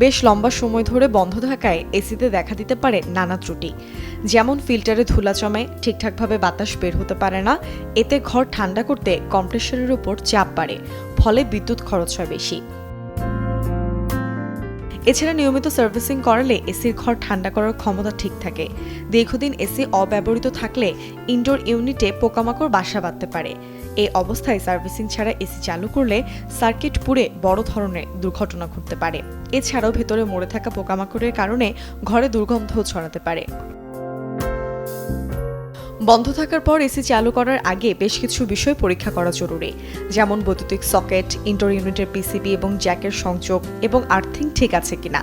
বেশ লম্বা সময় ধরে বন্ধ থাকায় এসিতে দেখা দিতে পারে নানা ত্রুটি, যেমন ফিল্টারে ধুলা জমে, ঠিকঠাকভাবে বাতাস বের হতে পারে না। এতে ঘর ঠান্ডা করতে কম্প্রেসরের উপর চাপ বাড়ে, ফলে বিদ্যুৎ খরচ হয় বেশি। এছাড়া নিয়মিত সার্ভিসিং করালে এসির ঘর ঠান্ডা করার ক্ষমতা ঠিক থাকে। দীর্ঘদিন এসি অব্যবহৃত থাকলে ইনডোর ইউনিটে পোকামাকড় বাসা বাঁধতে পারে। এই অবস্থায় সার্ভিসিং ছাড়া এসি চালু করলে সার্কিট পুড়ে বড় ধরনের দুর্ঘটনা ঘটতে পারে। এছাড়াও ভেতরে মরে থাকা পোকামাকড়ের কারণে ঘরে দুর্গন্ধও ছড়াতে পারে। বন্ধ থাকার পর এসি চালু করার আগে বেশ কিছু বিষয় পরীক্ষা করা জরুরি, যেমন বৈদ্যুতিক সকেট, ইনডোর ইউনিটের পিসিবি এবং জ্যাকের সংযোগ এবং আর্থিং ঠিক আছে কিনা।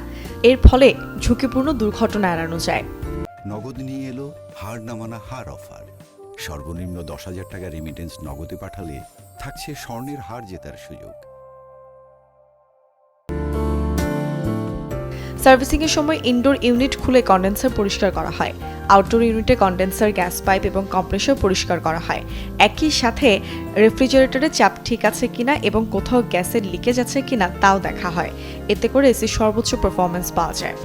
এর ফলে ঝুঁকিপূর্ণ দুর্ঘটনা এড়ানো যায়। নগদ নিয়ে এলো হার না মানা হার অফার। সর্বনিম্ন 10,000 টাকা রেমিটেন্স নগদে পাঠালে থাকছে স্বর্ণের হার জেতার সুযোগ। সার্ভিসিংয়ের সময় ইনডোর ইউনিট খুলে কন্ডেন্সার পরিষ্কার করা হয়। আউটডোর ইউনিটে কন্ডেন্সার, গ্যাস পাইপ এবং কম্প্রেসর পরিষ্কার করা হয়। একই সাথে রেফ্রিজারেটরের চাপ ঠিক আছে কিনা এবং কোথাও গ্যাসের লিকেজ আছে কিনা তাও দেখা হয়। এতে করে এসির সর্বোচ্চ পারফরমেন্স পাওয়া যায়।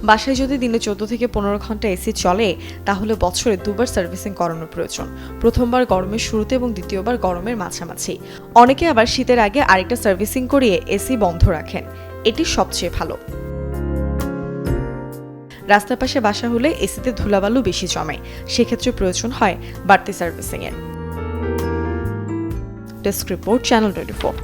বাসায় যদি দিনে 14 থেকে 15 ঘন্টা এসি চলে, তাহলে বছরে 2বার সার্ভিসিং করানোর প্রয়োজন। প্রথমবার গরমের শুরুতে এবং দ্বিতীয়বার গরমের মাঝামাঝি। অনেকে আবার শীতের আগে আরেকটা সার্ভিসিং করিয়ে এসি বন্ধ রাখেন। এটি সবচেয়ে ভালো। রাস্তার পাশে বাসা হলে এসিতে ধুলাবালু বেশি জমে, সেক্ষেত্রে প্রয়োজন হয় বাড়তি সার্ভিসিং এর। Desk report, channel 24।